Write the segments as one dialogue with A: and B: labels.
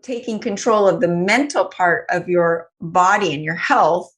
A: taking control of the mental part of your body and your health,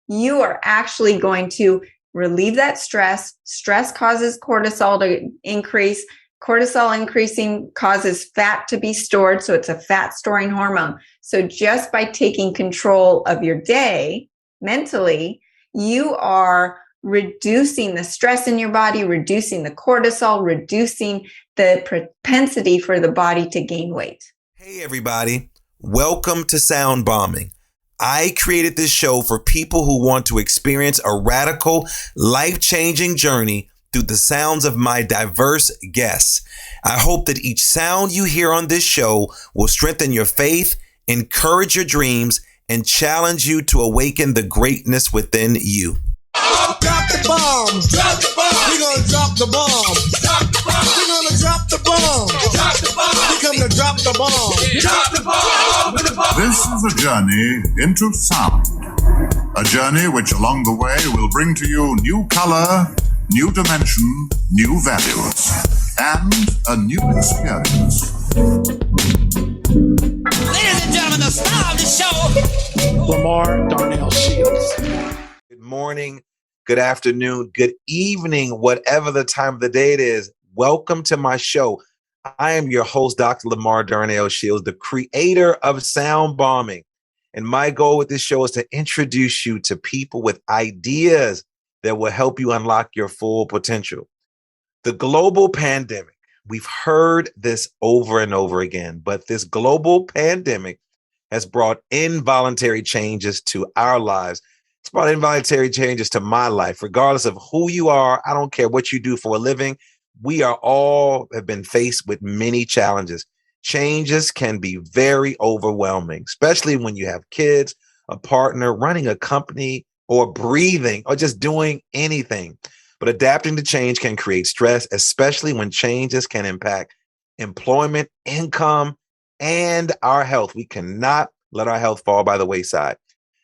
A: you are actually going to relieve that stress. Stress causes cortisol to increase. Cortisol increasing causes fat to be stored. So it's a fat storing hormone. So just by taking control of your day mentally, you are reducing the stress in your body, reducing the cortisol, reducing the propensity for the body to gain weight.
B: Hey everybody, welcome to Sound Bombing. I created this show for people who want to experience a radical, life-changing journey through the sounds of my diverse guests. I hope that each sound you hear on this show will strengthen your faith, encourage your dreams, and challenge you to awaken the greatness within you.
C: Drop the bomb. Drop the bomb. We're gonna drop the bomb. Drop the bomb. We're gonna drop the bomb. Drop the bomb. We come to drop the bomb. Drop the bomb.
D: This is a journey into sound. A journey which along the way will bring to you new color, new dimension, new values, and a new experience.
C: Ladies and gentlemen, the star of the show,
E: Lamar Darnell Shields.
B: Good morning, good afternoon, good evening, whatever the time of the day it is. Welcome to my show. I am your host, Dr. Lamar Darnell Shields, the creator of Sound Bombing. And my goal with this show is to introduce you to people with ideas that will help you unlock your full potential. The global pandemic, we've heard this over and over again, but this global pandemic has brought involuntary changes to our lives. It's brought involuntary changes to my life, regardless of who you are. I don't care what you do for a living. We are all have been faced with many challenges. Changes can be very overwhelming, especially when you have kids, a partner, running a company, or breathing, or just doing anything. But adapting to change can create stress, especially when changes can impact employment, income, and our health. We cannot let our health fall by the wayside.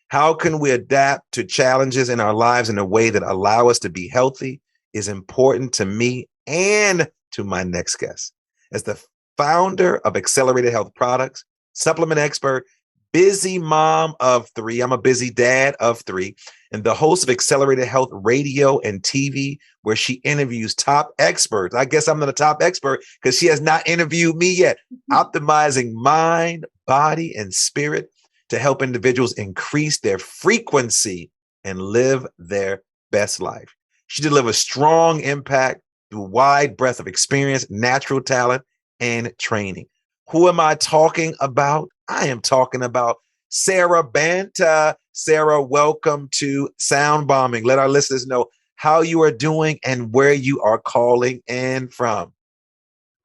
B: How can we adapt to challenges in our lives in a way that allow us to be healthy is important to me and to my next guest. As the founder of Accelerated Health Products, supplement expert, busy mom of three, I'm a busy dad of three, and the host of Accelerated Health Radio and TV, where she interviews top experts. I guess I'm not a top expert because she has not interviewed me yet. Optimizing mind, body, and spirit to help individuals increase their frequency and live their best life. She delivers strong impact through a wide breadth of experience, natural talent, and training. Who am I talking about? I am talking about Sara Banta. Sara, welcome to Sound Bombing. Let our listeners know how you are doing and where you are calling in from.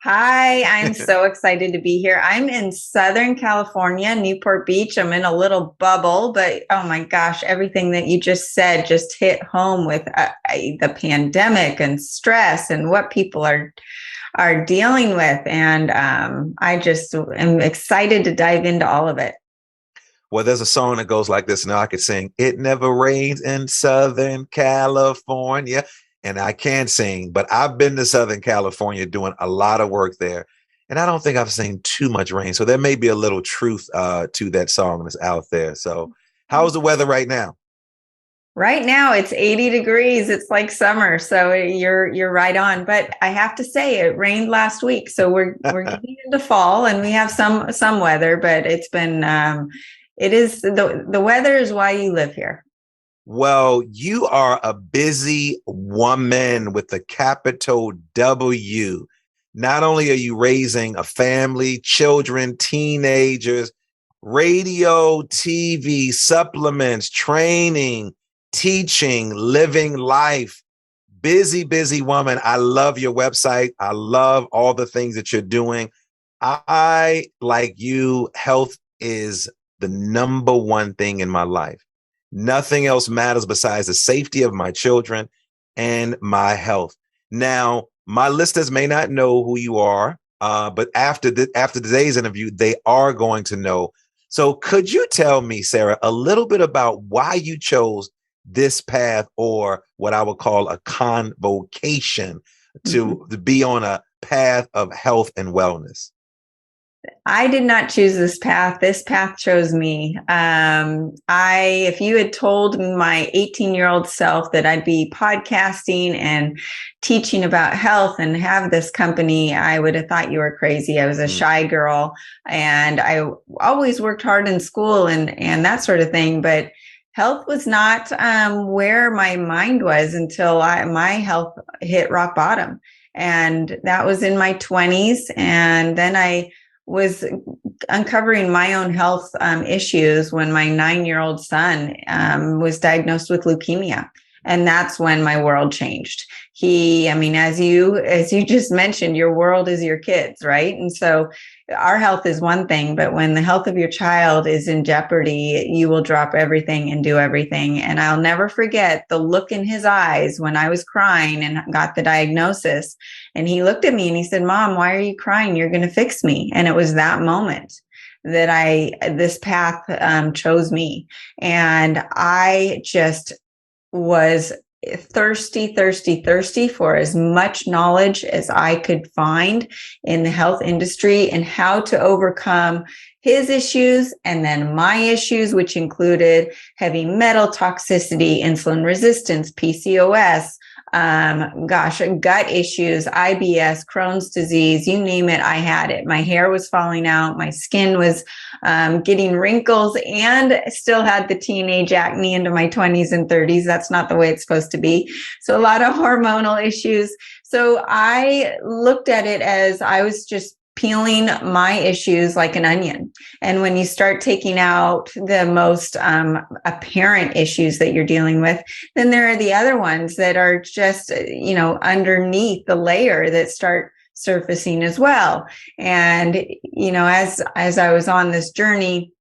A: Hi, I'm so excited to be here. I'm in Southern California, Newport Beach. I'm in a little bubble, but oh my gosh, everything that you just said just hit home with the pandemic and stress and what people are dealing with. And I just am excited to dive into all of it.
B: Well, there's a song that goes like this, and I could sing, "It never rains in Southern California." And I can sing, but I've been to Southern California doing a lot of work there. And I don't think I've seen too much rain. So there may be a little truth to that song that's out there. So how's the weather right now?
A: Right now it's 80 degrees. It's like summer. So you're right on. But I have to say it rained last week. So we're getting into fall and we have some weather, but it's been it is the weather is why you live here.
B: Well, you are a busy woman with a capital W. Not only are you raising a family, children, teenagers, radio, TV, supplements, training, teaching, living life. Busy, busy woman. I love your website. I love all the things that you're doing. I, like you, health is the number one thing in my life. Nothing else matters besides the safety of my children and my health. Now, my listeners may not know who you are, but after today's interview, they are going to know. So could you tell me, Sara, a little bit about why you chose this path, or what I would call a convocation to be on a path of health and wellness?
A: I did not choose this path. This path chose me. If you had told my 18-year-old self that I'd be podcasting and teaching about health and have this company, I would have thought you were crazy. I was a shy girl, and I always worked hard in school and that sort of thing. But health was not where my mind was until my health hit rock bottom. And that was in my 20s. And then I was uncovering my own health issues when my 9-year-old son was diagnosed with leukemia. And that's when my world changed. As you just mentioned, your world is your kids, right? And so our health is one thing, but when the health of your child is in jeopardy, you will drop everything and do everything. And I'll never forget the look in his eyes when I was crying and got the diagnosis. And he looked at me and he said, "Mom, why are you crying? You're going to fix me." And it was that moment that this path chose me. And I just was thirsty for as much knowledge as I could find in the health industry and how to overcome his issues and then my issues, which included heavy metal toxicity, insulin resistance, PCOS, gut issues, IBS, Crohn's disease, you name it, I had it. My hair was falling out. My skin was getting wrinkles, and still had the teenage acne into my 20s and 30s. That's not the way it's supposed to be. So a lot of hormonal issues. So I looked at it as I was just peeling my issues like an onion. And when you start taking out the most apparent issues that you're dealing with, then there are the other ones that are just, underneath the layer that start surfacing as well. And, as I was on this journey,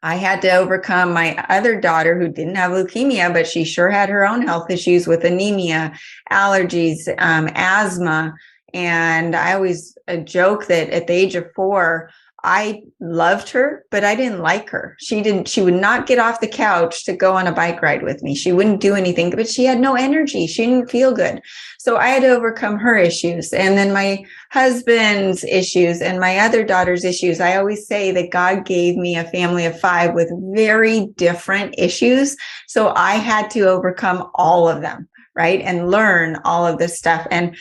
A: I had to overcome my other daughter who didn't have leukemia, but she sure had her own health issues with anemia, allergies, asthma. And I always joke that at the age of 4, I loved her, but I didn't like her. She would not get off the couch to go on a bike ride with me. She wouldn't do anything, but she had no energy. She didn't feel good. So I had to overcome her issues. And then my husband's issues and my other daughter's issues. I always say that God gave me a family of 5 with very different issues. So I had to overcome all of them, right? And learn all of this stuff. And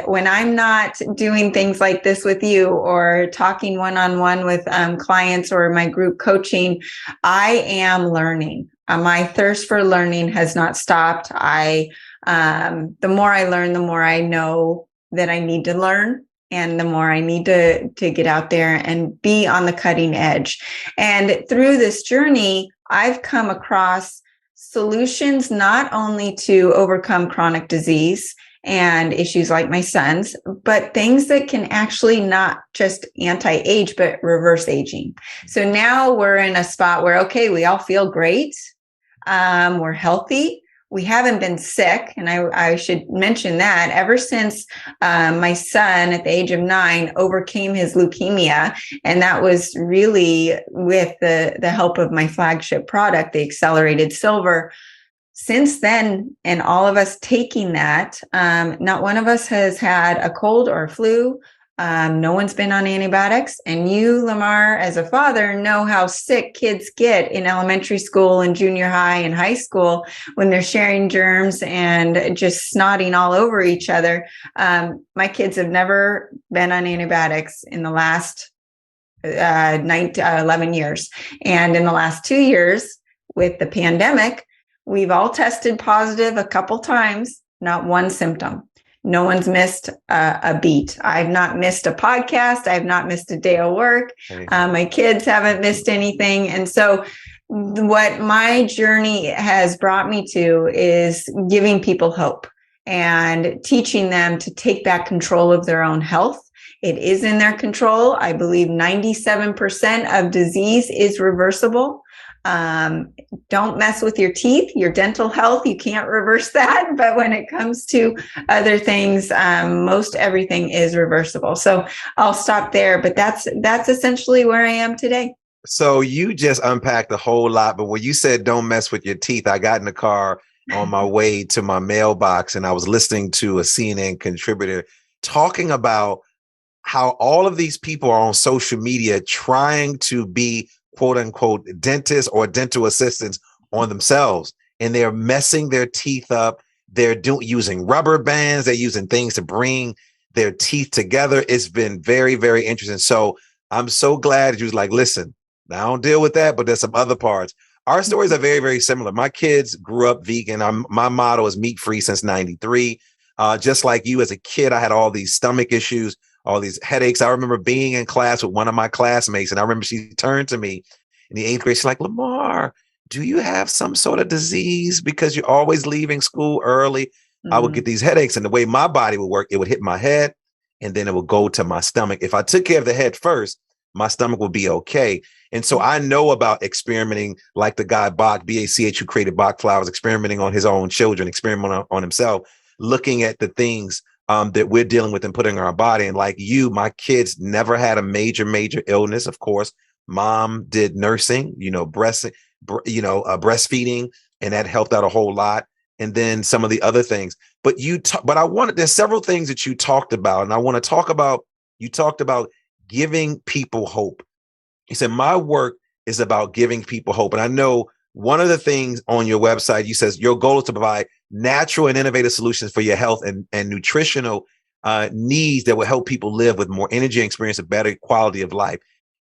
A: when I'm not doing things like this with you or talking one-on-one with clients or my group coaching, I am learning. My thirst for learning has not stopped. The more I learn, the more I know that I need to learn. And the more I need to get out there and be on the cutting edge. And through this journey, I've come across solutions not only to overcome chronic disease and issues like my son's, but things that can actually not just anti-age, but reverse aging. So now we're in a spot where, okay, we all feel great. We're healthy. We haven't been sick. And I should mention that ever since my son at the age of 9 overcame his leukemia, and that was really with the help of my flagship product, the Accelerated Silver. Since then, and all of us taking that, not one of us has had a cold or a flu. No one's been on antibiotics. And you, Lamar, as a father, know how sick kids get in elementary school and junior high and high school when they're sharing germs and just snotting all over each other. My kids have never been on antibiotics in the last 11 years. And in the last 2 years with the pandemic, we've all tested positive a couple times, not one symptom. No one's missed a beat. I've not missed a podcast. I've not missed a day of work. My kids haven't missed anything. And so what my journey has brought me to is giving people hope and teaching them to take back control of their own health. It is in their control. I believe 97% of disease is reversible. Don't mess with your teeth, your dental health. You can't reverse that. But when it comes to other things, most everything is reversible. So I'll stop there. But that's essentially where I am today.
B: So you just unpacked a whole lot. But when you said don't mess with your teeth, I got in the car on my way to my mailbox and I was listening to a CNN contributor talking about how all of these people are on social media trying to be quote unquote dentists or dental assistants on themselves. And they're messing their teeth up. They're using rubber bands. They're using things to bring their teeth together. It's been very, very interesting. So I'm so glad you was like, listen, I don't deal with that, but there's some other parts. Our stories are very, very similar. My kids grew up vegan. My motto is meat free since 93. Just like you as a kid, I had all these stomach issues, all these headaches. I remember being in class with one of my classmates, and I remember she turned to me in the 8th grade. She's like, Lamar, do you have some sort of disease because you're always leaving school early? Mm-hmm. I would get these headaches, and the way my body would work, it would hit my head and then it would go to my stomach. If I took care of the head first, my stomach would be okay. And so I know about experimenting, like the guy Bach, B-A-C-H, who created Bach flowers, experimenting on his own children, experimenting on himself, looking at the things that we're dealing with and putting in our body. And like you, my kids never had a major illness. Of course, mom did nursing, breastfeeding, and that helped out a whole lot. And then some of the other things. But there's several things that you talked about, and I want to talk about. You talked about giving people hope. You said my work is about giving people hope, and I know one of the things on your website, you says your goal is to provide natural and innovative solutions for your health and nutritional needs that will help people live with more energy and experience a better quality of life.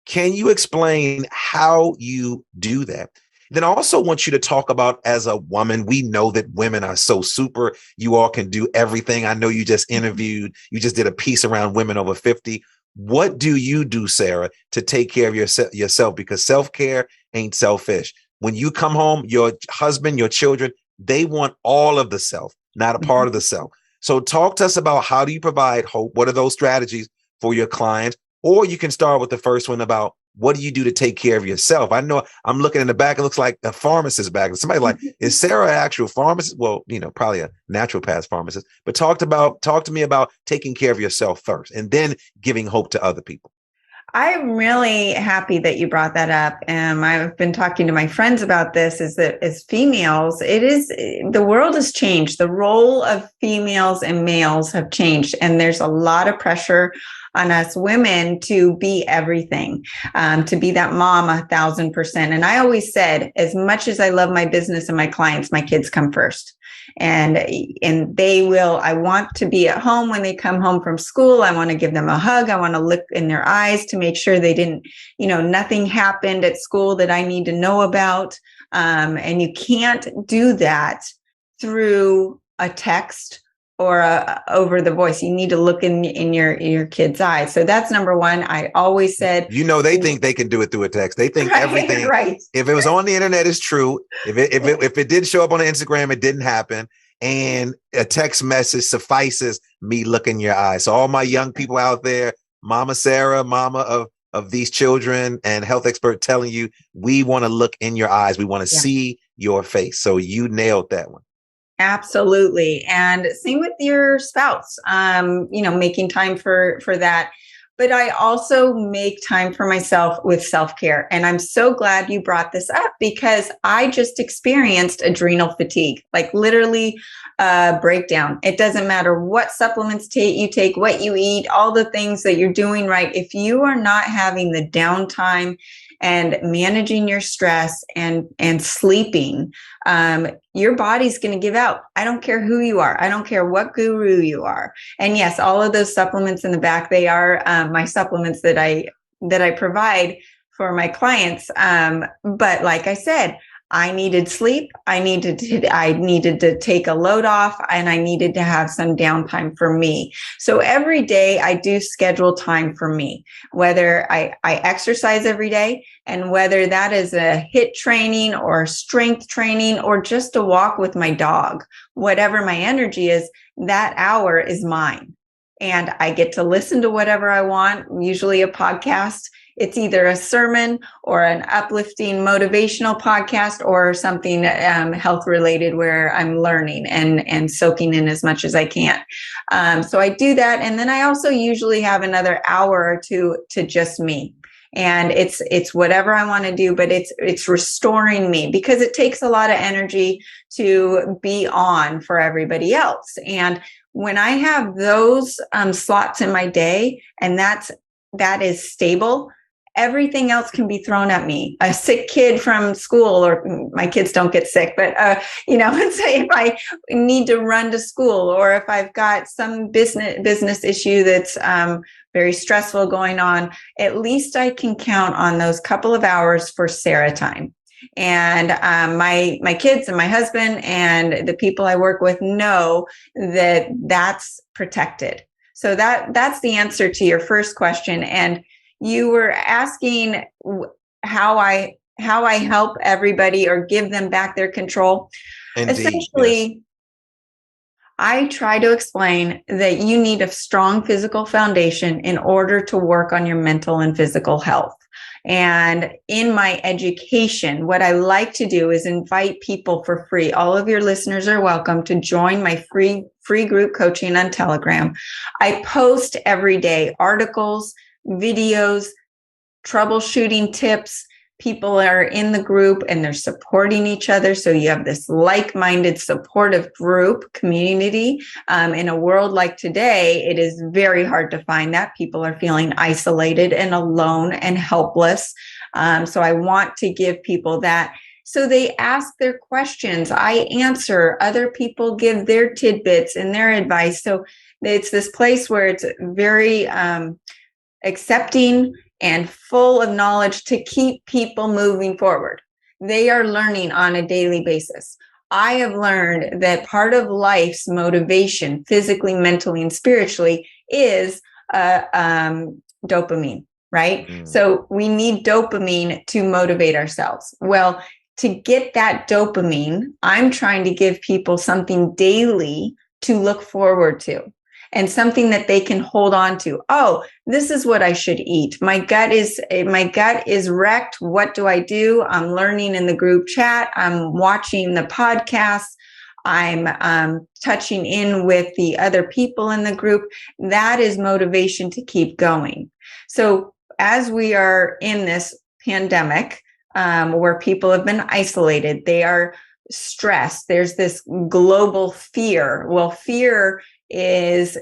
B: Can you explain how you do that? Then I also want you to talk about, as a woman, we know that women are so super. You all can do everything. I know you just did a piece around women over 50. What do you do, Sara, to take care of yourself? Because self-care ain't selfish. When you come home, your husband, your children, they want all of the self, not a part of the self. So talk to us about, how do you provide hope? What are those strategies for your clients? Or you can start with the first one about, what do you do to take care of yourself? I know I'm looking in the back. It looks like a pharmacist back. Somebody's like, is Sara an actual pharmacist? Well, probably a naturopath pharmacist. But talk to me about taking care of yourself first and then giving hope to other people.
A: I'm really happy that you brought that up. And I've been talking to my friends about this, is that as females, the world has changed. The role of females and males have changed. And there's a lot of pressure on us women to be everything, to be that mom 1,000%. And I always said, as much as I love my business and my clients, my kids come first. And I want to be at home when they come home from school. I want to give them a hug. I want to look in their eyes to make sure they didn't, nothing happened at school that I need to know about. And you can't do that through a text or over the voice. You need to look in your kid's eyes. So that's number one. I always said,
B: they think they can do it through a text. They think everything.
A: Right.
B: If it was on the internet, is true. If it did show up on Instagram, it didn't happen. And a text message suffices me looking in your eyes. So all my young people out there, Mama Sara, mama of these children and health expert, telling you, we want to look in your eyes. We want to see your face. So you nailed that one.
A: Absolutely. And same with your spouse, making time for that. But I also make time for myself with self-care. And I'm so glad you brought this up, because I just experienced adrenal fatigue, like literally breakdown. It doesn't matter what supplements you take, what you eat, all the things that you're doing right. If you are not having the downtime and managing your stress and sleeping, your body's going to give out. I don't care who you are. I don't care what guru you are. And yes, all of those supplements in the back, they are my supplements that I provide for my clients. But like I said, I needed sleep. I needed to take a load off, and I needed to have some downtime for me. So every day I do schedule time for me, whether I exercise every day, and whether that is a HIIT training or strength training or just a walk with my dog, whatever my energy is, that hour is mine. And I get to listen to whatever I want, usually a podcast. It's either a sermon or an uplifting motivational podcast or something health related where I'm learning and soaking in as much as I can. So I do that. And then I also usually have another hour or two to just me. And it's whatever I want to do, but it's restoring me, because it takes a lot of energy to be on for everybody else. And when I have those slots in my day, and that is stable, everything else can be thrown at me. A sick kid from school, or my kids don't get sick, but let's say if I need to run to school, or if I've got some business issue that's very stressful going on, at least I can count on those couple of hours for Sara time. And my kids and my husband and the people I work with know that that's protected. So that's the answer to your first question. And you were asking how I help everybody or give them back their control.
B: Indeed,
A: essentially,
B: yes.
A: I try to explain that you need a strong physical foundation in order to work on your mental and physical health. And in my education, what I like to do is invite people for free. All of your listeners are welcome to join my free group coaching on Telegram. I post every day articles, videos, troubleshooting tips. People are in the group and they're supporting each other. So you have this like-minded, supportive group community. In a world like today, it is very hard to find that. People are feeling isolated and alone and helpless. So I want to give people that. So they ask their questions. I answer. Other people give their tidbits and their advice. So it's this place where it's very accepting and full of knowledge to keep people moving forward. They are learning on a daily basis. I have learned that part of life's motivation, physically, mentally, and spiritually, is dopamine, right? So we need dopamine to motivate ourselves. Well, to get that dopamine, I'm trying to give people something daily to look forward to. And something that they can hold on to. Oh, this is what I should eat. My gut is wrecked. What do I do? I'm learning in the group chat. I'm watching the podcasts. I'm touching in with the other people in the group. That is motivation to keep going. So as we are in this pandemic, where people have been isolated, they are stressed. There's this global fear. Well, fear is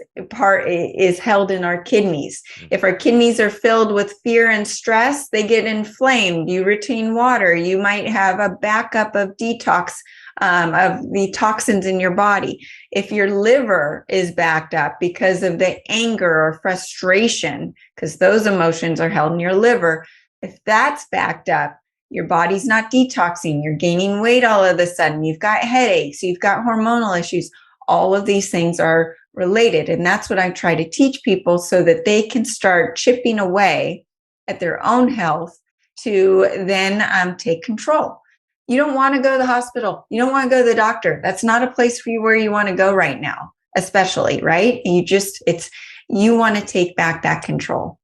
A: held in our kidneys. If our kidneys are filled with fear and stress, they get inflamed. You retain water. You might have a backup of detox of the toxins in your body. If your liver is backed up because of the anger or frustration, because those emotions are held in your liver, if that's backed up, your body's not detoxing. You're gaining weight all of a sudden. You've got headaches. You've got hormonal issues. All of these things are related. And that's what I try to teach people so that they can start chipping away at their own health to then take control. You don't want to go to the hospital. You don't want to go to the doctor. That's not a place for you where you want to go right now, especially, right? You want to take back that control.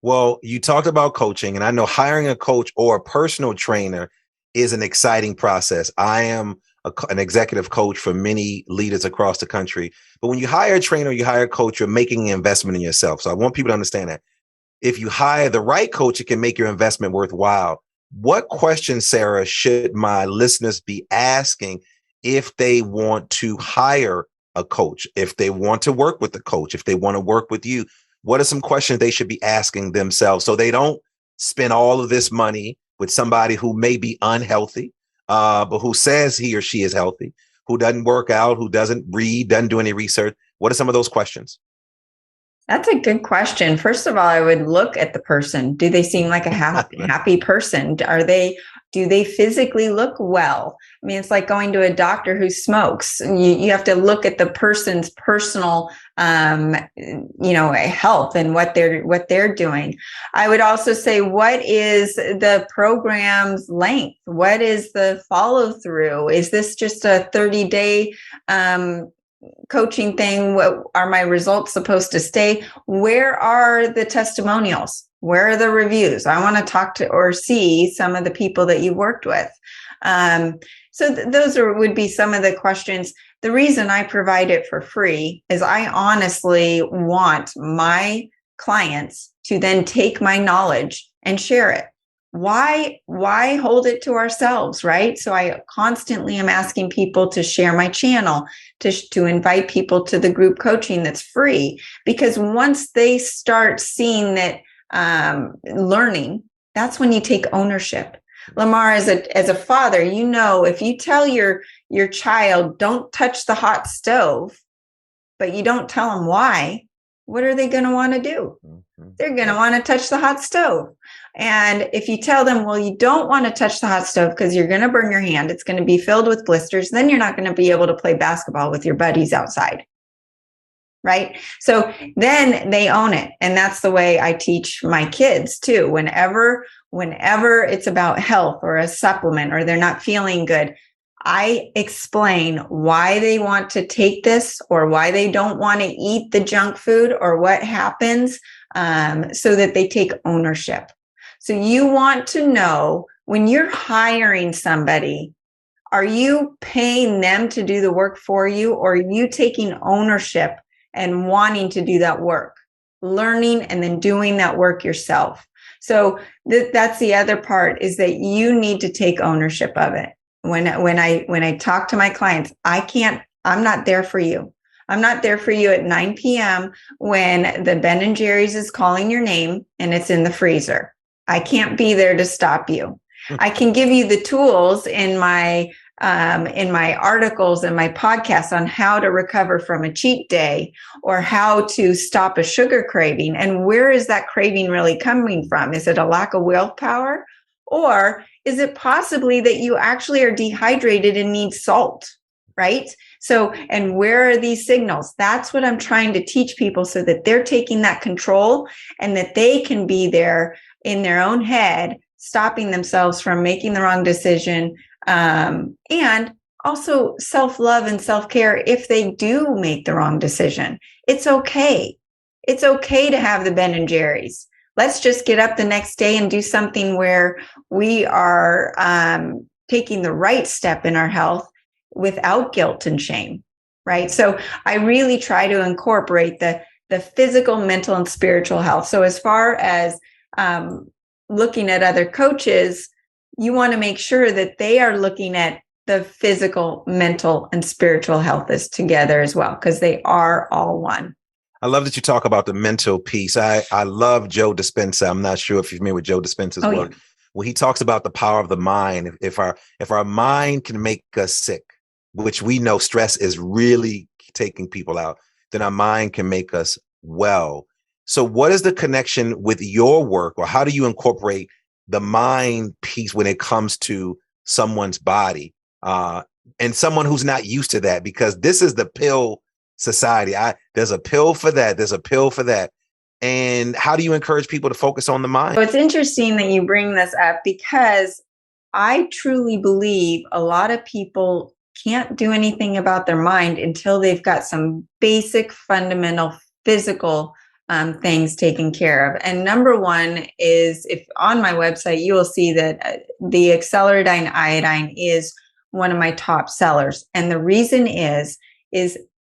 B: Well, you talked about coaching, and I know hiring a coach or a personal trainer is an exciting process. I am an executive coach for many leaders across the country. But when you hire a trainer, you hire a coach, you're making an investment in yourself. So I want people to understand that. If you hire the right coach, it can make your investment worthwhile. What questions, Sara, should my listeners be asking if they want to hire a coach, if they want to work with the coach, if they want to work with you? What are some questions they should be asking themselves so they don't spend all of this money with somebody who may be unhealthy, but who says he or she is healthy, who doesn't work out, who doesn't read, doesn't do any research? What are some of those questions?
A: That's a good question. First of all, I would look at the person. Do they seem like a happy person? Do they physically look well? I mean, it's like going to a doctor who smokes. You have to look at the person's personal, health and what they're doing. I would also say, what is the program's length? What is the follow through? Is this just a 30-day coaching thing? What are my results supposed to stay? Where are the testimonials? Where are the reviews? I want to talk to or see some of the people that you worked with. Those would be some of the questions. The reason I provide it for free is I honestly want my clients to then take my knowledge and share it. why hold it to ourselves, right? So I constantly am asking people to share my channel, to invite people to the group coaching that's free, because once they start seeing that, learning, that's when you take ownership. Lamar, as a father, if you tell your child, don't touch the hot stove, but you don't tell them why, what are they going to want to do? They're going to want to touch the hot stove. And if you tell them, well, you don't want to touch the hot stove because you're going to burn your hand, it's going to be filled with blisters, then you're not going to be able to play basketball with your buddies outside. Right? So then they own it. And that's the way I teach my kids too. Whenever it's about health or a supplement or they're not feeling good, I explain why they want to take this or why they don't want to eat the junk food or what happens, so that they take ownership. So you want to know, when you're hiring somebody, are you paying them to do the work for you, or are you taking ownership and wanting to do that work, learning and then doing that work yourself? So that's the other part, is that you need to take ownership of it. When I talk to my clients, I'm not there for you. I'm not there for you at 9 p.m. when the Ben & Jerry's is calling your name and it's in the freezer. I can't be there to stop you. I can give you the tools in my articles and my podcasts on how to recover from a cheat day, or how to stop a sugar craving. And where is that craving really coming from? Is it a lack of willpower? Or is it possibly that you actually are dehydrated and need salt, right? So, and where are these signals? That's what I'm trying to teach people, so that they're taking that control and that they can be there in their own head, stopping themselves from making the wrong decision. And also self-love and self-care if they do make the wrong decision. It's okay. It's okay to have the Ben & Jerry's. Let's just get up the next day and do something where we are taking the right step in our health without guilt and shame, right? So I really try to incorporate the physical, mental, and spiritual health. So as far as looking at other coaches, you want to make sure that they are looking at the physical, mental, and spiritual health as together as well, because they are all one.
B: I love that you talk about the mental piece. I love Joe Dispenza. I'm not sure if you're familiar with Joe Dispenza's work. Yeah. When he talks about the power of the mind, if our mind can make us sick, which we know stress is really taking people out, then our mind can make us well. So what is the connection with your work, or how do you incorporate the mind piece when it comes to someone's body, and someone who's not used to that? Because this is the pill society. There's a pill for that. There's a pill for that. And how do you encourage people to focus on the mind?
A: So it's interesting that you bring this up, because I truly believe a lot of people can't do anything about their mind until they've got some basic fundamental physical things taken care of. And number one is, if on my website, you will see that the Acceleradine iodine is one of my top sellers. And the reason is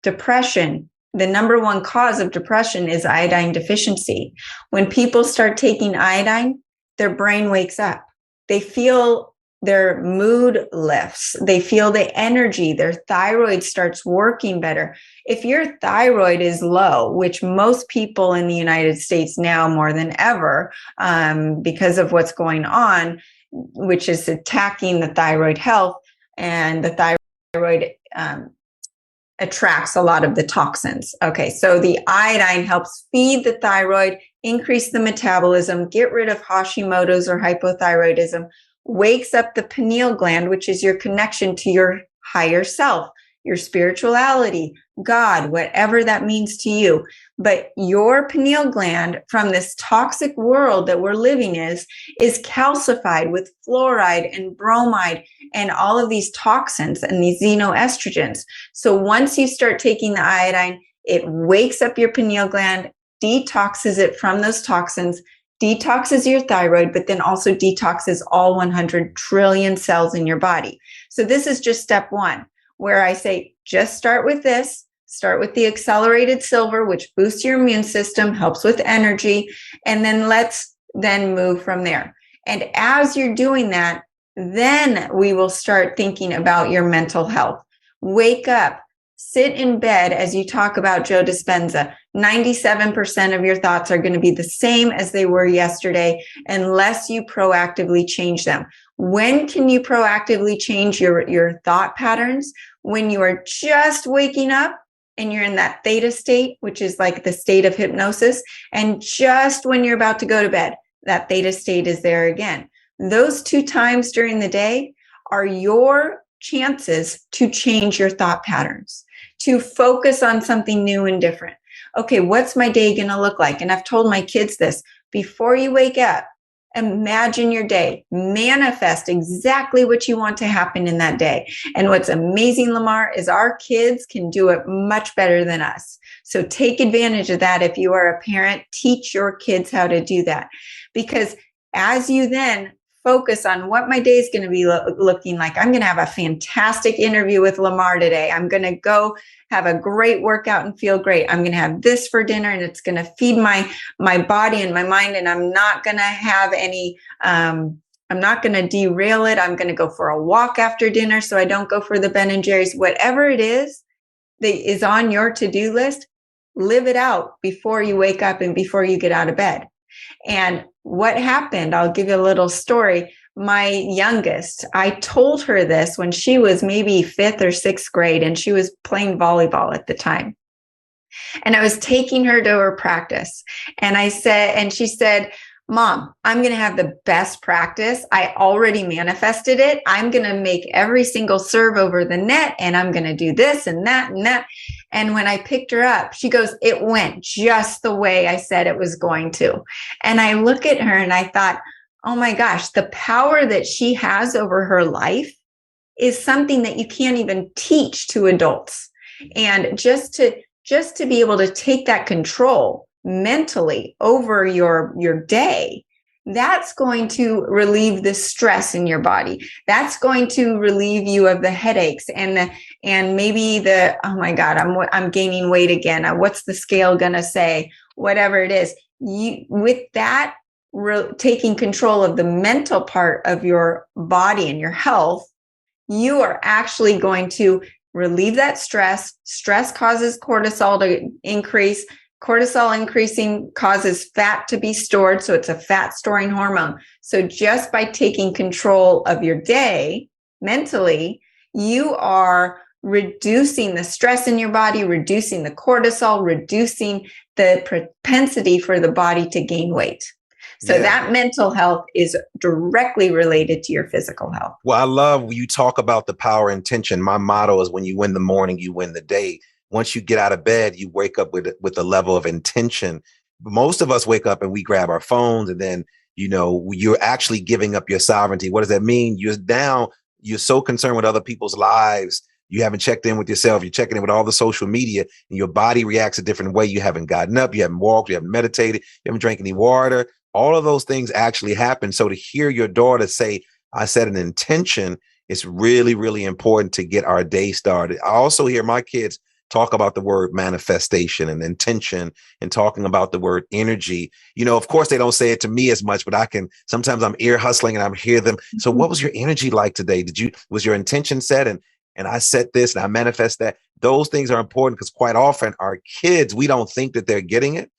A: depression. The number one cause of depression is iodine deficiency. When people start taking iodine, their brain wakes up. They feel their mood lifts. They feel the energy. Their thyroid starts working better. If your thyroid is low, which most people in the United States now more than ever, because of what's going on, which is attacking the thyroid health, and the thyroid attracts a lot of the toxins. Okay, so the iodine helps feed the thyroid, increase the metabolism, get rid of Hashimoto's or hypothyroidism, wakes up the pineal gland, which is your connection to your higher self, your spirituality, God, whatever that means to you. But your pineal gland, from this toxic world that we're living is calcified with fluoride and bromide and all of these toxins and these xenoestrogens. So once you start taking the iodine, it wakes up your pineal gland, detoxes it from those toxins, detoxes your thyroid, but then also detoxes all 100 trillion cells in your body. So this is just step one, where I say, just start with this. Start with the accelerated silver, which boosts your immune system, helps with energy, and then let's then move from there. And as you're doing that, then we will start thinking about your mental health. Wake up, sit in bed as you talk about Joe Dispenza. 97% of your thoughts are going to be the same as they were yesterday unless you proactively change them. When can you proactively change your thought patterns? When you are just waking up and you're in that theta state, which is like the state of hypnosis, and just when you're about to go to bed, that theta state is there again. Those 2 times during the day are your chances to change your thought patterns, to focus on something new and different. Okay, what's my day going to look like? And I've told my kids this: before you wake up, imagine your day, manifest exactly what you want to happen in that day. And what's amazing, Lamar, is our kids can do it much better than us. So take advantage of that. If you are a parent, teach your kids how to do that. Because as you then focus on what my day is going to be looking like, I'm going to have a fantastic interview with Lamar today. I'm going to go have a great workout and feel great. I'm going to have this for dinner, and it's going to feed my body and my mind. And I'm not going to have any, I'm not going to derail it. I'm going to go for a walk after dinner so I don't go for the Ben and Jerry's. Whatever it is that is on your to-do list, live it out before you wake up and before you get out of bed. And what happened, I'll give you a little story. My youngest, I told her this when she was maybe 5th or 6th grade, and she was playing volleyball at the time. And I was taking her to her practice. And she said, Mom, I'm going to have the best practice. I already manifested it. I'm going to make every single serve over the net, and I'm going to do this and that and that. And when I picked her up, she goes, it went just the way I said it was going to. And I look at her and I thought, oh my gosh, the power that she has over her life is something that you can't even teach to adults. And just to be able to take that control mentally over your day, that's going to relieve the stress in your body. That's going to relieve you of the headaches and maybe oh my God, I'm gaining weight again. What's the scale gonna say? Whatever it is, with that, taking control of the mental part of your body and your health, you are actually going to relieve that stress. Stress causes cortisol to increase. Cortisol increasing causes fat to be stored. So it's a fat storing hormone. So just by taking control of your day mentally, you are reducing the stress in your body, reducing the cortisol, reducing the propensity for the body to gain weight. So that mental health is directly related to your physical health.
B: Well, I love when you talk about the power and intention. My motto is when you win the morning, you win the day. Once you get out of bed, you wake up with a level of intention. Most of us wake up and we grab our phones, and then, you're actually giving up your sovereignty. What does that mean? You're so concerned with other people's lives. You haven't checked in with yourself. You're checking in with all the social media, and your body reacts a different way. You haven't gotten up. You haven't walked. You haven't meditated. You haven't drank any water. All of those things actually happen. So to hear your daughter say, I set an intention, it's really, really important to get our day started. I also hear my kids talk about the word manifestation and intention, and talking about the word energy. Of course, they don't say it to me as much, but sometimes I'm ear hustling and I'm hear them. So what was your energy like today? Was your intention set? And I set this and I manifest that. Those things are important because quite often our kids, we don't think that they're getting it,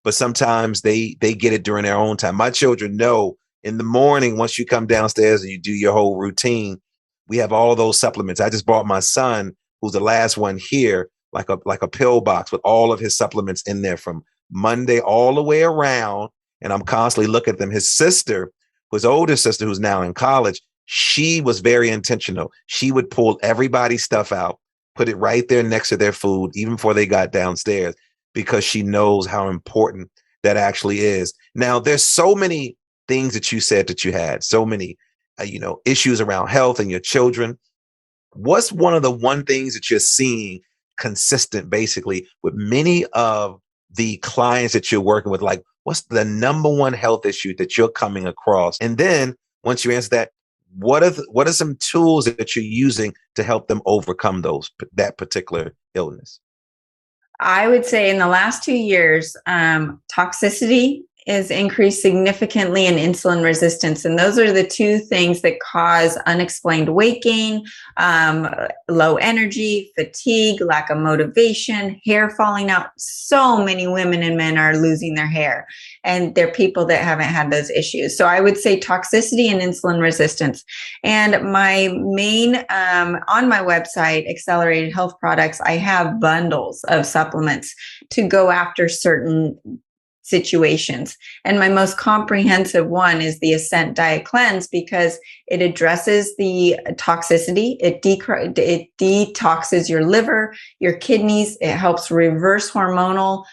B: but sometimes they get it during their own time. My children know in the morning, once you come downstairs and you do your whole routine, we have all of those supplements. I just bought my son, who's the last one here, like a pill box with all of his supplements in there from Monday all the way around. And I'm constantly looking at them. His sister, his older sister, who's now in college, she was very intentional. She would pull everybody's stuff out, put it right there next to their food, even before they got downstairs, because she knows how important that actually is. Now, there's so many things that you said that you had, so many, issues around health and your children. What's one of the things that you're seeing consistent, basically, with many of the clients that you're working with? Like, what's the number one health issue that you're coming across? And then once you answer that, what are some tools that you're using to help them overcome that particular illness?
A: I would say in the last 2 years, toxicity is increased significantly in insulin resistance. And those are the two things that cause unexplained weight gain, low energy, fatigue, lack of motivation, hair falling out. So many women and men are losing their hair, and they're people that haven't had those issues. So I would say toxicity and insulin resistance. And my main, on my website, Accelerated Health Products, I have bundles of supplements to go after certain situations. And my most comprehensive one is the Ascent Diet Cleanse, because it addresses the toxicity. It detoxes your liver, your kidneys. It helps reverse hormonal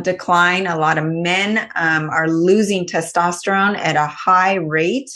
A: decline. A lot of men are losing testosterone at a high rate.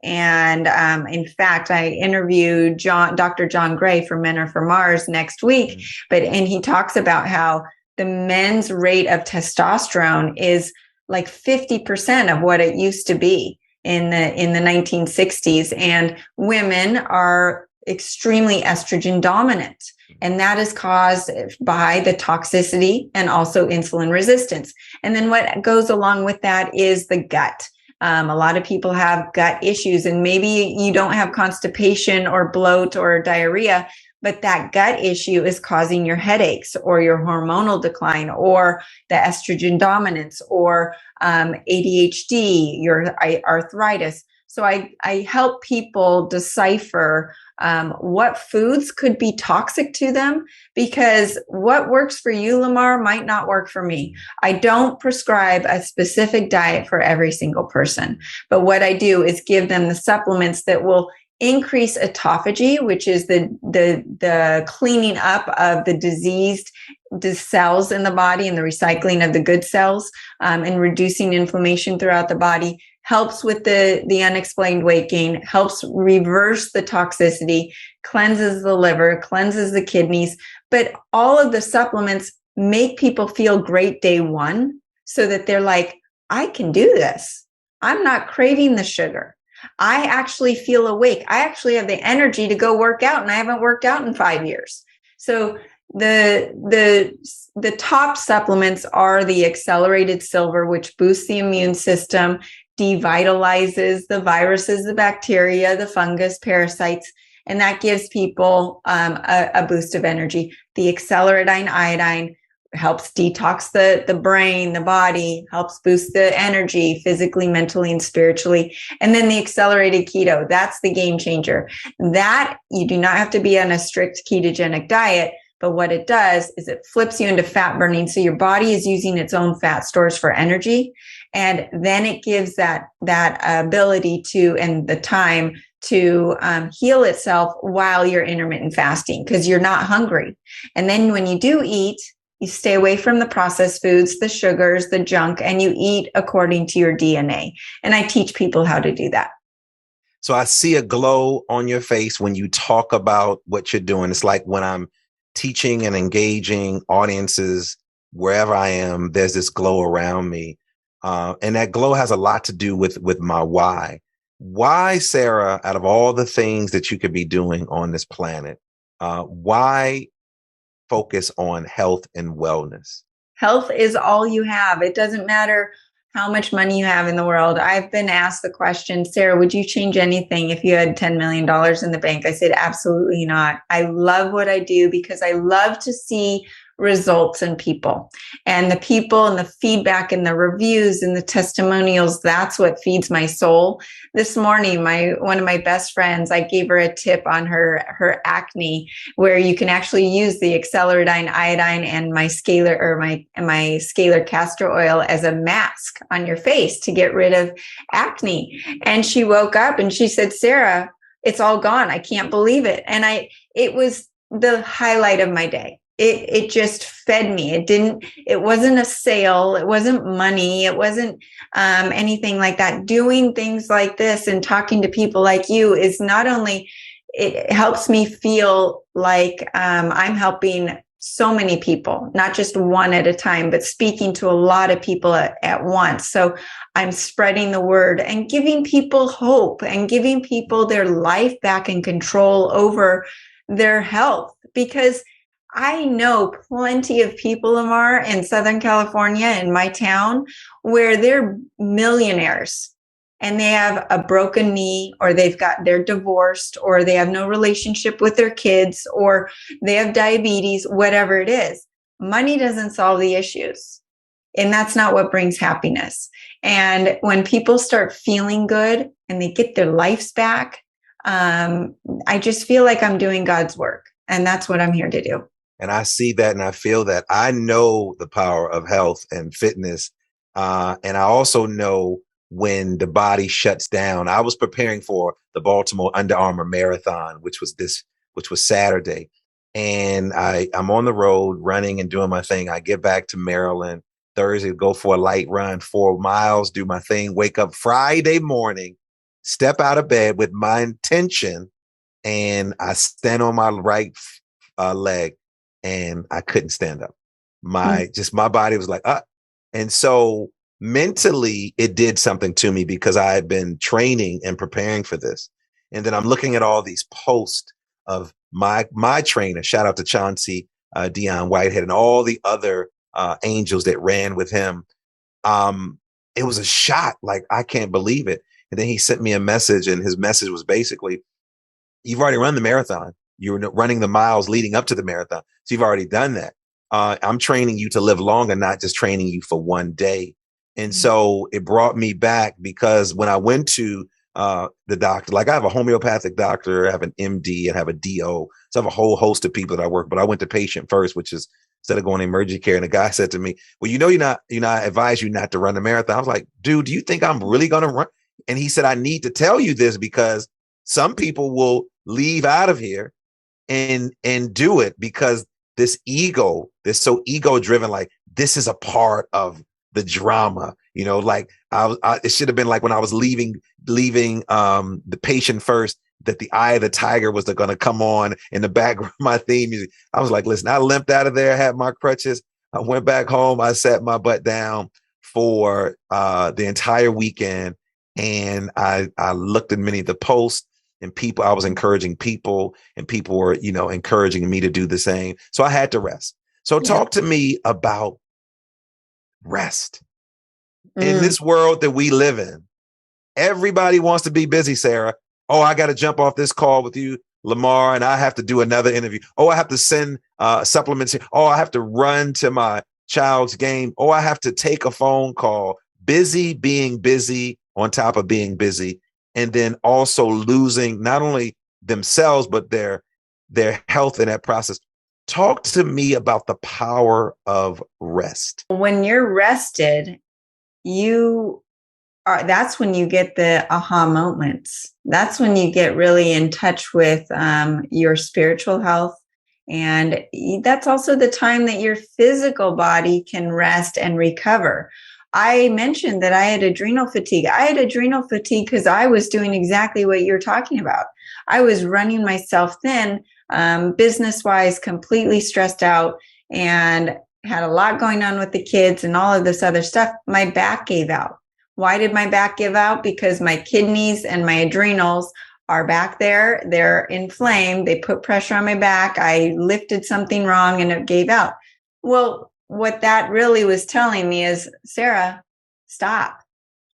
A: And in fact, I interviewed Dr. John Gray for Men Are for Mars next week, and he talks about how the men's rate of testosterone is like 50% of what it used to be in the 1960s, and women are extremely estrogen dominant, and that is caused by the toxicity and also insulin resistance. And then what goes along with that is the gut. A lot of people have gut issues, and maybe you don't have constipation or bloat or diarrhea, but that gut issue is causing your headaches or your hormonal decline or the estrogen dominance or ADHD, your arthritis. So I help people decipher what foods could be toxic to them, because what works for you, Lamar, might not work for me. I don't prescribe a specific diet for every single person, but what I do is give them the supplements that will increase autophagy, which is the cleaning up of the diseased cells in the body and the recycling of the good cells, and reducing inflammation throughout the body. Helps with the unexplained weight gain, helps reverse the toxicity, cleanses the liver, cleanses the kidneys. But all of the supplements make people feel great day one, so that they're like, I can do this. I'm not craving the sugar. I actually feel awake. I actually have the energy to go work out, and I haven't worked out in 5 years. So the top supplements are the Accelerated Silver, which boosts the immune system, devitalizes the viruses, the bacteria, the fungus, parasites, and that gives people a boost of energy. The Accelerated Iodine helps detox the brain, the body, helps boost the energy physically, mentally, and spiritually. And then the Accelerated Keto, that's the game changer. That you do not have to be on a strict ketogenic diet, but what it does is it flips you into fat burning. So your body is using its own fat stores for energy. And then it gives that ability to, and the time to heal itself while you're intermittent fasting, because you're not hungry. And then when you do eat, you stay away from the processed foods, the sugars, the junk, and you eat according to your DNA. And I teach people how to do that.
B: So I see a glow on your face when you talk about what you're doing. It's like when I'm teaching and engaging audiences wherever I am, there's this glow around me. And that glow has a lot to do with my why. Why, Sara, out of all the things that you could be doing on this planet, why focus on health and wellness?
A: Health is all you have. It doesn't matter how much money you have in the world. I've been asked the question, Sara, would you change anything if you had $10 million in the bank? I said, absolutely not. I love what I do because I love to see results in people, and the people and the feedback and the reviews and the testimonials. That's what feeds my soul. This morning, one of my best friends, I gave her a tip on her acne, where you can actually use the Accelerated Iodine and my scalar, or my scalar castor oil, as a mask on your face to get rid of acne. And she woke up and she said, Sara, it's all gone. I can't believe it. And it was the highlight of my day. It just fed me. It wasn't a sale. It wasn't money. It wasn't anything like that. Doing things like this and talking to people like you is not only, it helps me feel like I'm helping so many people, not just one at a time, but speaking to a lot of people at once. So I'm spreading the word and giving people hope and giving people their life back and control over their health, because I know plenty of people, Lamar, in Southern California, in my town, where they're millionaires and they have a broken knee, or they're divorced, or they have no relationship with their kids, or they have diabetes, whatever it is. Money doesn't solve the issues. And that's not what brings happiness. And when people start feeling good and they get their lives back, I just feel like I'm doing God's work. And that's what I'm here to do.
B: And I see that and I feel that. I know the power of health and fitness. And I also know when the body shuts down. I was preparing for the Baltimore Under Armour Marathon, which was Saturday. And I'm on the road running and doing my thing. I get back to Maryland Thursday, go for a light run, 4 miles, do my thing, wake up Friday morning, step out of bed with my intention, and I stand on my right leg, and I couldn't stand up. My body was like, and so mentally it did something to me because I had been training and preparing for this. And then I'm looking at all these posts of my trainer, shout out to Chauncey Dion Whitehead and all the other angels that ran with him. It was a shot. Like, I can't believe it. And then he sent me a message, and his message was basically, you've already run the marathon. You're running the miles leading up to the marathon. So you've already done that. I'm training you to live longer, not just training you for one day. And so it brought me back, because when I went to the doctor, like I have a homeopathic doctor, I have an MD, and I have a DO. So I have a whole host of people that I work, but I went to patient first, which is instead of going to emergency care. And the guy said to me, well, I advise you not to run the marathon. I was like, dude, do you think I'm really going to run? And he said, I need to tell you this because some people will leave out of here and do it because this ego, they're so ego driven, like this is a part of the drama, like it should have been like when I was leaving the patient first, that the Eye of the Tiger was going to come on in the background of my theme music. I was like, listen, I limped out of there, had my crutches. I went back home. I sat my butt down for the entire weekend. And I looked at many of the posts, and people, I was encouraging people, and people were, encouraging me to do the same. So I had to rest. So talk to me about rest. In this world that we live in, everybody wants to be busy, Sarah. Oh, I got to jump off this call with you, Lamar, and I have to do another interview. Oh, I have to send supplements. Oh, I have to run to my child's game. Oh, I have to take a phone call. Busy, being busy on top of being busy, and then also losing not only themselves, but their health in that process. Talk to me about the power of rest.
A: When you're rested, that's when you get the aha moments. That's when you get really in touch with your spiritual health. And that's also the time that your physical body can rest and recover. I mentioned that I had adrenal fatigue. I had adrenal fatigue because I was doing exactly what you're talking about. I was running myself thin, business-wise, completely stressed out, and had a lot going on with the kids and all of this other stuff. My back gave out. Why did my back give out? Because my kidneys and my adrenals are back there. They're inflamed. They put pressure on my back. I lifted something wrong and it gave out. Well, what that really was telling me is, Sarah, stop.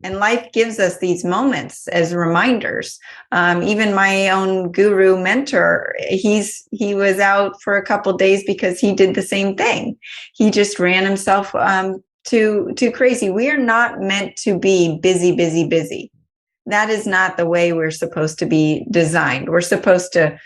A: And life gives us these moments as reminders. Even my own guru mentor, he was out for a couple of days because he did the same thing. He just ran himself too crazy. We are not meant to be busy, busy, busy. That is not the way we're supposed to be designed. We're supposed to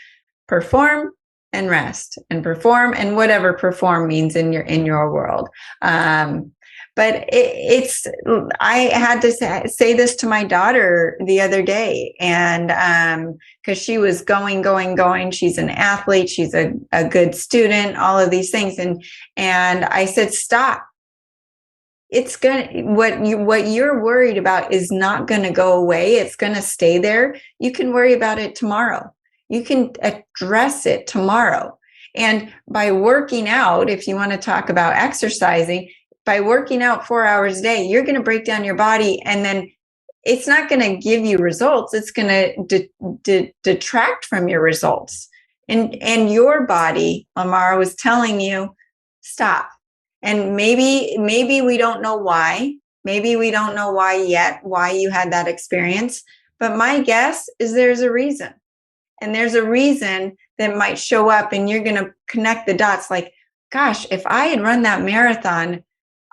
A: perform and rest, and perform, and whatever perform means in your world. But I had to say this to my daughter the other day, and because she was going. She's an athlete. She's a good student, all of these things. And I said, stop. It's what you're worried about is not going to go away. It's going to stay there. You can worry about it tomorrow. You can address it tomorrow. And by working out, if you want to talk about exercising, by working out 4 hours a day, you're going to break down your body, and then it's not going to give you results. It's going to detract from your results. And your body, Lamar, was telling you, stop. And maybe we don't know why. Maybe we don't know why yet, why you had that experience. But my guess is there's a reason. And there's a reason that might show up, and you're going to connect the dots like, gosh, if I had run that marathon,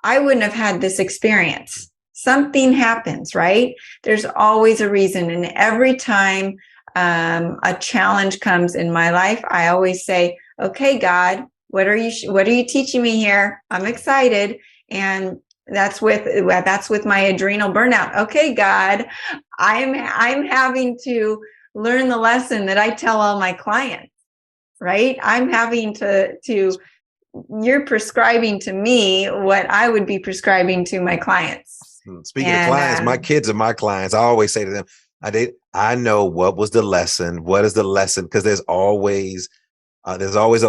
A: I wouldn't have had this experience. Something happens, right? There's always a reason. And every time a challenge comes in my life, I always say, okay, God, what are you teaching me here? I'm excited. And that's with my adrenal burnout. Okay, God, I'm having to learn the lesson that I tell all my clients, right? I'm having to you're prescribing to me what I would be prescribing to my clients.
B: Speaking of clients, my kids are my clients. I always say to them, I know what was the lesson. What is the lesson? Because there's always a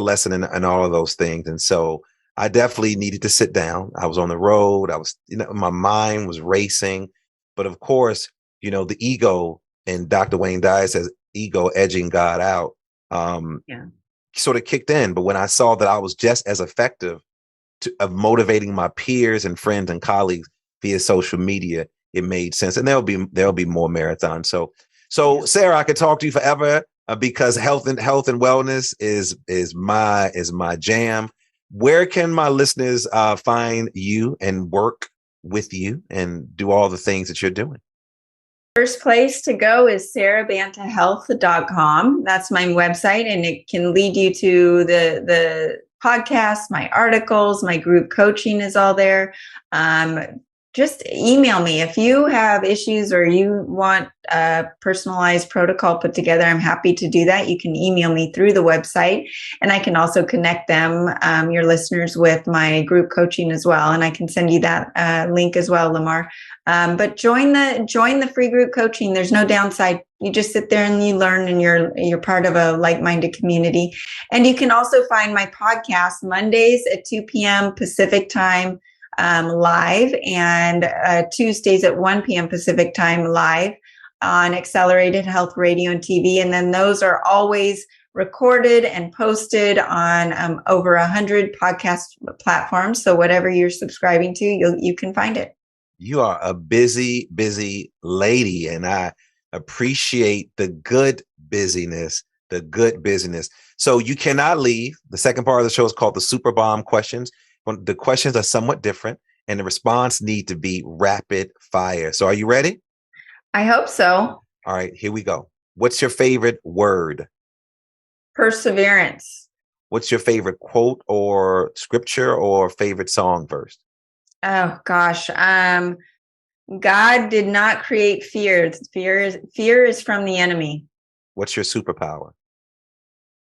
B: lesson in all of those things. And so I definitely needed to sit down. I was on the road. My mind was racing. But of course, the ego, and Dr. Wayne Dyer says ego edging God out. Sort of kicked in. But when I saw that I was just as effective of motivating my peers and friends and colleagues via social media, it made sense. And there'll be more marathons. So Sara, I could talk to you forever because health and wellness is my jam. Where can my listeners find you and work with you and do all the things that you're doing?
A: First place to go is sarabantahealth.com. That's my website, and it can lead you to the podcast, my articles, my group coaching is all there. Just email me if you have issues or you want a personalized protocol put together. I'm happy to do that. You can email me through the website, and I can also connect them, your listeners, with my group coaching as well. And I can send you that link as well, Lamar. But join the free group coaching. There's no downside. You just sit there and you learn, and you're part of a like-minded community. And you can also find my podcast Mondays at 2 p.m. Pacific time. Live, and Tuesdays at 1 p.m. Pacific time live on Accelerated Health Radio and TV. And then those are always recorded and posted on over 100 podcast platforms. So whatever you're subscribing to, you can find it.
B: You are a busy lady, and I appreciate the good busyness. So you cannot leave. The second part of the show is called the Super Bomb Questions. The questions are somewhat different, and the response need to be rapid fire. So are you ready?
A: I hope so.
B: All right, here we go. What's your favorite word?
A: Perseverance.
B: What's your favorite quote or scripture or favorite song verse?
A: Oh gosh. God did not create fear. Fear is from the enemy.
B: What's your superpower?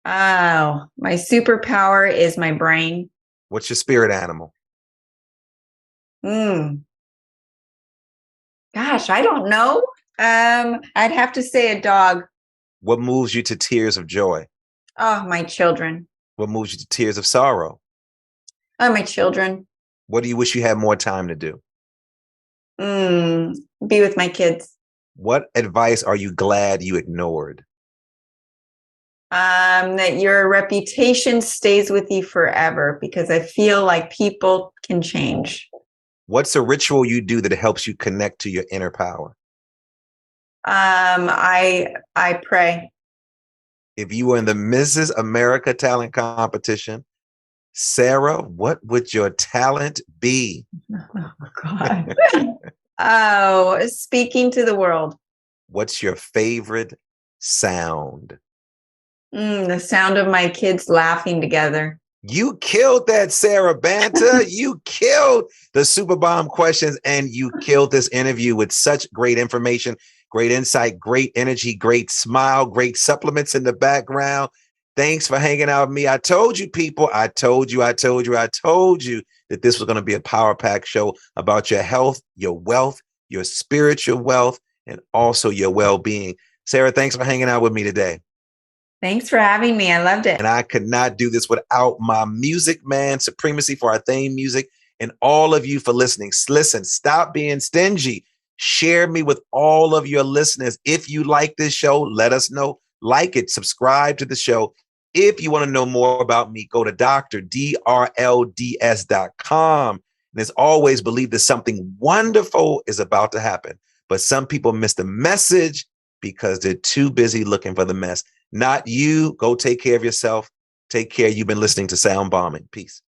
A: Oh, my superpower is my brain.
B: What's your spirit animal?
A: Gosh, I don't know. I'd have to say a dog.
B: What moves you to tears of joy?
A: Oh, my children.
B: What moves you to tears of sorrow?
A: Oh, my children.
B: What do you wish you had more time to do?
A: Be with my kids.
B: What advice are you glad you ignored?
A: That your reputation stays with you forever, because I feel like people can change.
B: What's a ritual you do that helps you connect to your inner power?
A: I pray.
B: If you were in the Mrs. America talent competition, Sara, what would your talent be?
A: Oh, God. Speaking to the world.
B: What's your favorite sound?
A: The sound of my kids laughing together.
B: You killed that, Sara Banta. You killed the Super Bomb questions, and you killed this interview with such great information, great insight, great energy, great smile, great supplements in the background. Thanks for hanging out with me. I told you, people. I told you that this was going to be a power pack show about your health, your wealth, your spiritual wealth, and also your well-being. Sara, thanks for hanging out with me today.
A: Thanks for having me. I loved it.
B: And I could not do this without my music man, Supremacy, for our theme music, and all of you for listening. Listen, stop being stingy. Share me with all of your listeners. If you like this show, let us know. Like it, subscribe to the show. If you want to know more about me, go to drlds.com. And as always, believe that something wonderful is about to happen. But some people miss the message because they're too busy looking for the mess. Not you. Go take care of yourself. Take care. You've been listening to Sound Bombing. Peace.